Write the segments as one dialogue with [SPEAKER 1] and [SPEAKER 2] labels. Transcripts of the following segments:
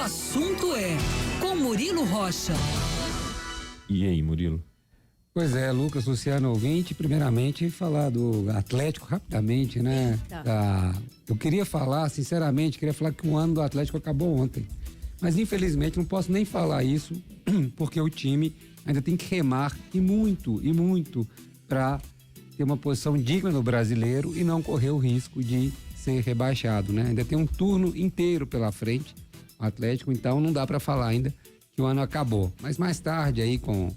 [SPEAKER 1] assunto é com Murilo Rocha.
[SPEAKER 2] E aí, Murilo?
[SPEAKER 3] Pois é, Lucas, Luciano, ouvinte, primeiramente falar do Atlético rapidamente, né? Eu queria falar, sinceramente, que o ano do Atlético acabou ontem. Mas infelizmente não posso nem falar isso, porque o time ainda tem que remar e muito para ter uma posição digna no Brasileiro e não correr o risco de ser rebaixado, né? Ainda tem um turno inteiro pela frente, o Atlético, então não dá para falar ainda que o ano acabou. Mas mais tarde aí com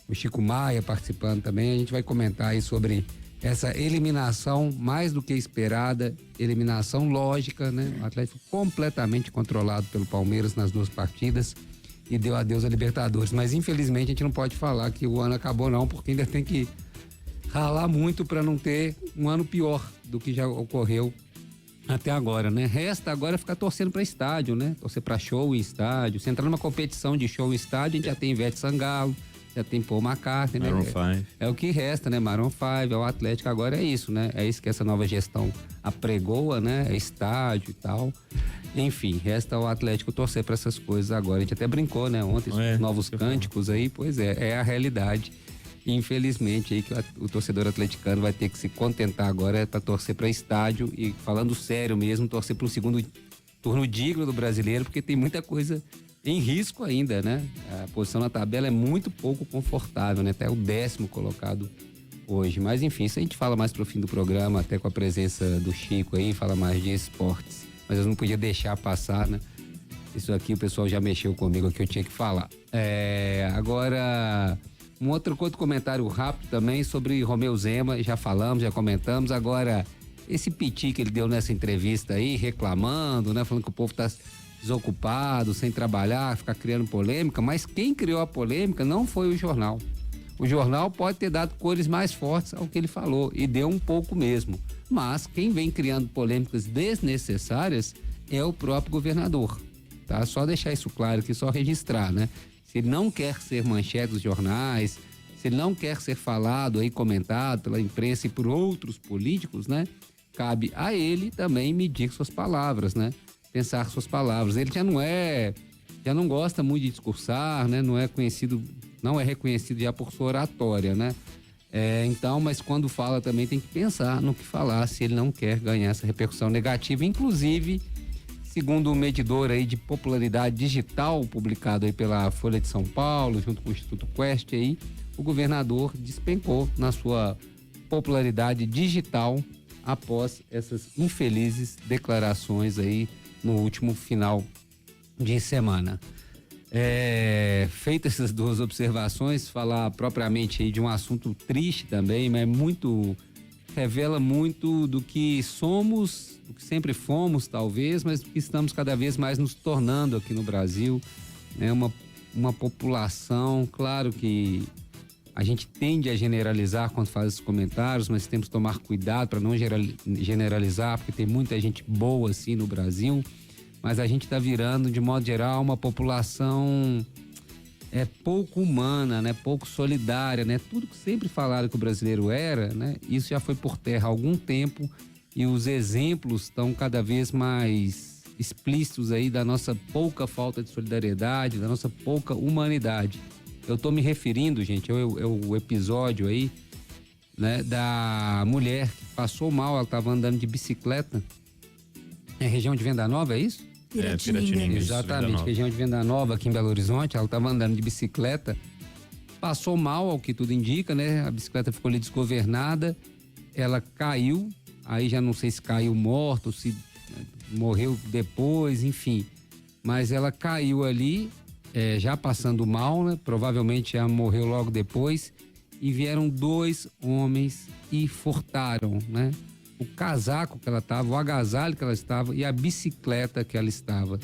[SPEAKER 3] o Chico Maia participando também, a gente vai comentar aí sobre essa eliminação mais do que esperada, eliminação lógica, né? O Atlético completamente controlado pelo Palmeiras nas duas partidas e deu adeus à Libertadores. Mas infelizmente a gente não pode falar que o ano acabou não, porque ainda tem que ralar muito para não ter um ano pior do que já ocorreu até agora, né? Resta agora ficar torcendo para estádio, né? Torcer para show em estádio. Se entrar numa competição de show em estádio, a gente já tem Ivete Sangalo, já tem Paul McCartney, né?
[SPEAKER 2] Maroon 5.
[SPEAKER 3] É o que resta, né? Maroon 5, é o Atlético agora, é isso, né? É isso que essa nova gestão apregoa, né? É estádio e tal. Enfim, resta o Atlético torcer para essas coisas agora. A gente até brincou, né? Ontem, novos cânticos aí, pois é a realidade. Infelizmente aí que o torcedor atleticano vai ter que se contentar agora para torcer para estádio e, falando sério mesmo, torcer para um segundo turno digno do Brasileiro, porque tem muita coisa em risco ainda, né? A posição na tabela é muito pouco confortável, né? Até o 10º colocado hoje. Mas enfim, isso a gente fala mais pro fim do programa, até com a presença do Chico aí, fala mais de esportes. Mas eu não podia deixar passar, né? Isso aqui o pessoal já mexeu comigo aqui, eu tinha que falar. Agora, um outro comentário rápido também sobre Romeu Zema, já falamos, já comentamos. Agora, esse piti que ele deu nessa entrevista aí, reclamando, né? Falando que o povo tá desocupado, sem trabalhar, ficar criando polêmica, mas quem criou a polêmica não foi o jornal. O jornal pode ter dado cores mais fortes ao que ele falou, e deu um pouco mesmo, mas quem vem criando polêmicas desnecessárias é o próprio governador, tá? Só deixar isso claro aqui, só registrar, né? Se ele não quer ser manchete dos jornais, se ele não quer ser falado aí, comentado pela imprensa e por outros políticos, né? Cabe a ele também medir suas palavras, né? Pensar suas palavras. Ele já não gosta muito de discursar, né? Não é reconhecido já por sua oratória, né? Então, mas quando fala também tem que pensar no que falar, se ele não quer ganhar essa repercussão negativa. Inclusive, segundo o medidor aí de popularidade digital publicado aí pela Folha de São Paulo, junto com o Instituto Quest aí, o governador despencou na sua popularidade digital após essas infelizes declarações aí no último final de semana. Feitas essas duas observações, falar propriamente aí de um assunto triste também, mas revela muito do que somos, do que sempre fomos talvez, mas do que estamos cada vez mais nos tornando aqui no Brasil, né? Uma população, claro que a gente tende a generalizar quando faz esses comentários, mas temos que tomar cuidado para não generalizar, porque tem muita gente boa assim no Brasil, mas a gente está virando, de modo geral, uma população pouco humana, né? Pouco solidária, né? Tudo que sempre falaram que o brasileiro era, né? Isso já foi por terra há algum tempo e os exemplos estão cada vez mais explícitos aí da nossa pouca falta de solidariedade, da nossa pouca humanidade. Eu tô me referindo, gente, o episódio aí, né, da mulher que passou mal, ela tava andando de bicicleta, região de Venda Nova, é isso?
[SPEAKER 2] Piratininga.
[SPEAKER 3] Exatamente, região de Venda Nova, aqui em Belo Horizonte. Ela tava andando de bicicleta, passou mal, ao que tudo indica, né? A bicicleta ficou ali desgovernada, ela caiu, aí já não sei se caiu morto, se morreu depois, enfim, mas ela caiu ali, já passando mal, né? Provavelmente já morreu logo depois, e vieram 2 homens e furtaram, né? O casaco que ela estava, o agasalho que ela estava e a bicicleta que ela estava.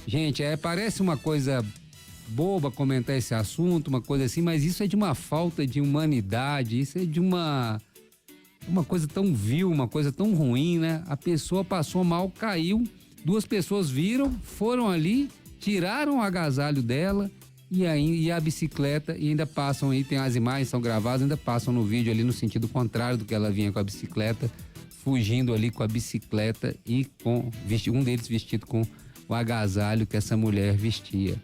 [SPEAKER 3] Gente, parece uma coisa boba comentar esse assunto, uma coisa assim, mas isso é de uma falta de humanidade, isso é de uma coisa tão vil, uma coisa tão ruim, né? A pessoa passou mal, caiu, 2 pessoas viram, foram ali, tiraram o agasalho dela e a bicicleta, e ainda passam aí, tem as imagens, são gravadas, ainda passam no vídeo ali no sentido contrário do que ela vinha com a bicicleta, fugindo ali com a bicicleta e com um deles vestido com o agasalho que essa mulher vestia.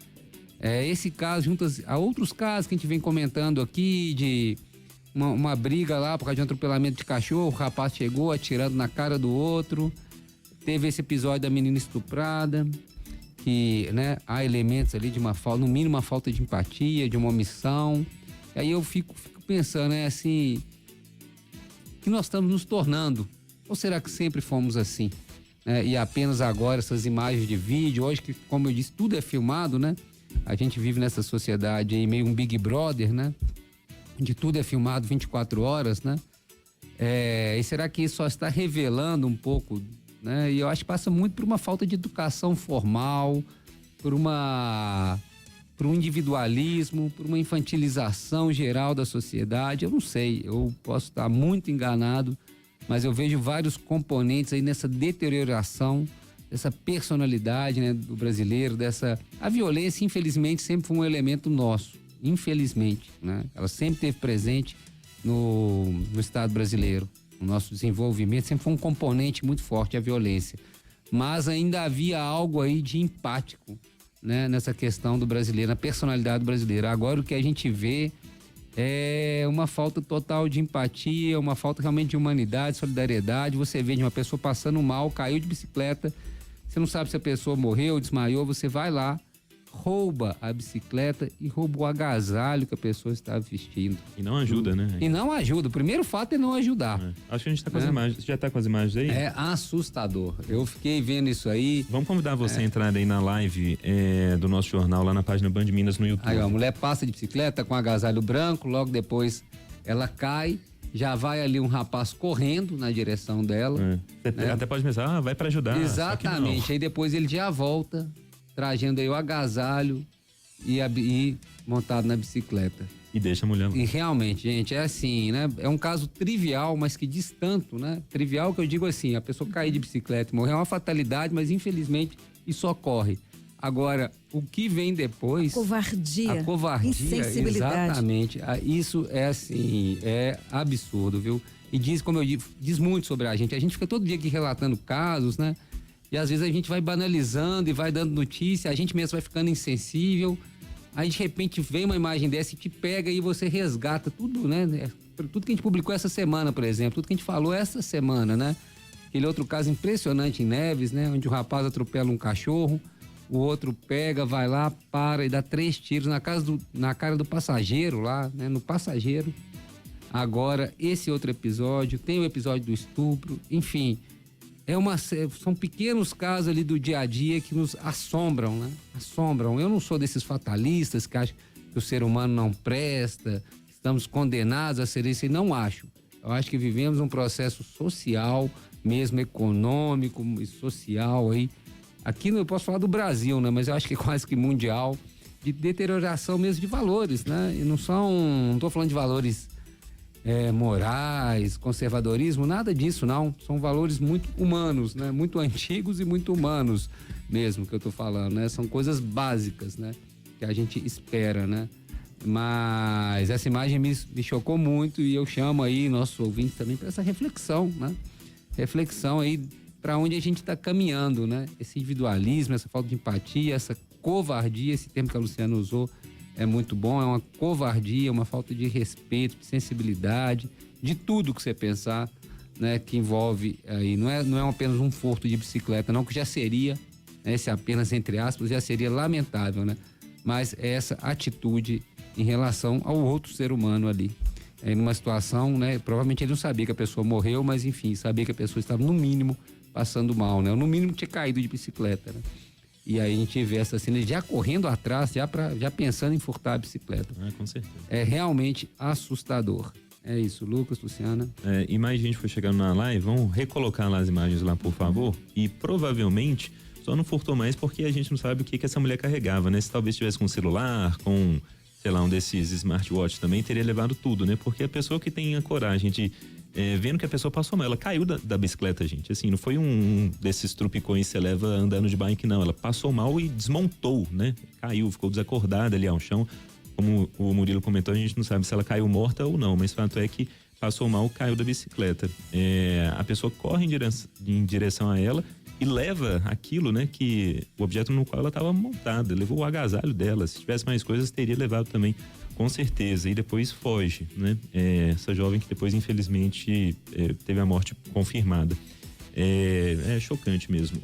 [SPEAKER 3] Esse caso, junto a outros casos que a gente vem comentando aqui, de uma briga lá por causa de um atropelamento de cachorro, o rapaz chegou atirando na cara do outro. Teve esse episódio da menina estuprada, que, né, há elementos ali de uma falta, no mínimo uma falta de empatia, de uma omissão. E aí eu fico pensando, né, assim, que nós estamos nos tornando, ou será que sempre fomos assim? E apenas agora essas imagens de vídeo, hoje que, como eu disse, tudo é filmado, né? A gente vive nessa sociedade aí meio um Big Brother, né? Onde tudo é filmado 24 horas, né? E será que isso só está revelando um pouco, né? E eu acho que passa muito por uma falta de educação formal, por um individualismo, por uma infantilização geral da sociedade. Eu não sei, eu posso estar muito enganado, mas eu vejo vários componentes aí nessa deterioração dessa personalidade, né, do brasileiro, a violência, infelizmente, sempre foi um elemento nosso, infelizmente, né? Ela sempre esteve presente no Estado brasileiro. O nosso desenvolvimento sempre foi um componente muito forte, a violência. Mas ainda havia algo aí de empático, né, nessa questão do brasileiro, na personalidade do brasileiro. Agora o que a gente vê é uma falta total de empatia, uma falta realmente de humanidade, solidariedade. Você vê de uma pessoa passando mal, caiu de bicicleta, você não sabe se a pessoa morreu, desmaiou, você vai lá, rouba a bicicleta e rouba o agasalho que a pessoa estava vestindo.
[SPEAKER 2] E não ajuda, né?
[SPEAKER 3] E não ajuda. O primeiro fato é não ajudar.
[SPEAKER 2] Acho que a gente tá com as imagens. Já tá com as imagens aí?
[SPEAKER 3] É assustador. Eu fiquei vendo isso aí.
[SPEAKER 2] Vamos convidar você a entrar aí na live do nosso jornal, lá na página Band Minas no YouTube.
[SPEAKER 3] Aí, ó, a mulher passa de bicicleta com agasalho branco, logo depois ela cai, já vai ali um rapaz correndo na direção dela.
[SPEAKER 2] Até pode pensar, vai para ajudar.
[SPEAKER 3] Exatamente. Aí depois ele já volta, trajando aí o agasalho e montado na bicicleta.
[SPEAKER 2] E deixa a mulher lá.
[SPEAKER 3] E realmente, gente, é assim, né? É um caso trivial, mas que diz tanto, né? Trivial que eu digo assim, a pessoa cair de bicicleta e morrer é uma fatalidade, mas infelizmente isso ocorre. Agora, o que vem depois...
[SPEAKER 1] A covardia. Insensibilidade.
[SPEAKER 3] Exatamente. Isso é assim, é absurdo, viu? E diz, como eu digo, diz muito sobre a gente. A gente fica todo dia aqui relatando casos, né? E às vezes a gente vai banalizando e vai dando notícia, a gente mesmo vai ficando insensível. Aí de repente vem uma imagem dessa e te pega e você resgata tudo, né? Tudo que a gente publicou essa semana, por exemplo, tudo que a gente falou essa semana, né? Aquele outro caso impressionante em Neves, né? Onde o rapaz atropela um cachorro, o outro pega, vai lá, para e dá 3 tiros na cara do passageiro lá, né? No passageiro. Agora, esse outro episódio, tem o episódio do estupro, enfim... são pequenos casos ali do dia a dia que nos assombram, né? Assombram. Eu não sou desses fatalistas que acham que o ser humano não presta, estamos condenados a ser isso, e não acho. Eu acho que vivemos um processo social, mesmo econômico e social aí. Aqui eu posso falar do Brasil, né? Mas eu acho que é quase que mundial, de deterioração mesmo de valores, né? E não estou falando de valores morais, conservadorismo, nada disso, não. São valores muito humanos, né? Muito antigos e muito humanos mesmo que eu tô falando, né? São coisas básicas, né? Que a gente espera, né? Mas essa imagem me chocou muito e eu chamo aí nossos ouvintes também para essa reflexão, né? Reflexão aí para onde a gente está caminhando, né? Esse individualismo, essa falta de empatia, essa covardia, esse termo que a Luciana usou, é muito bom, é uma covardia, uma falta de respeito, de sensibilidade, de tudo que você pensar, né, que envolve aí, não é apenas um furto de bicicleta, não, que já seria, né, esse apenas entre aspas, já seria lamentável, né, mas é essa atitude em relação ao outro ser humano ali, numa situação, né, provavelmente ele não sabia que a pessoa morreu, mas enfim, sabia que a pessoa estava no mínimo passando mal, né, no mínimo tinha caído de bicicleta, né. E aí a gente vê essa cena já correndo atrás, já pensando em furtar a bicicleta.
[SPEAKER 2] Com certeza.
[SPEAKER 3] É realmente assustador. É isso, Lucas, Luciana.
[SPEAKER 2] E mais gente foi chegando na live, vamos recolocar lá as imagens lá, por favor. E provavelmente só não furtou mais porque a gente não sabe o que essa mulher carregava, né? Se talvez tivesse com um celular, com, sei lá, um desses smartwatch também, teria levado tudo, né? Porque a pessoa que tem a coragem de... vendo que a pessoa passou mal, ela caiu da bicicleta, gente, assim, não foi um desses trupicões que você leva andando de bike, não, ela passou mal e desmontou, né, caiu, ficou desacordada ali ao chão, como o Murilo comentou, a gente não sabe se ela caiu morta ou não, mas o fato é que passou mal, caiu da bicicleta, a pessoa corre em direção a ela e leva aquilo, né, que o objeto no qual ela estava montada, levou o agasalho dela. Se tivesse mais coisas, teria levado também, com certeza. E depois foge, né? Essa jovem que depois, infelizmente, teve a morte confirmada. É chocante mesmo.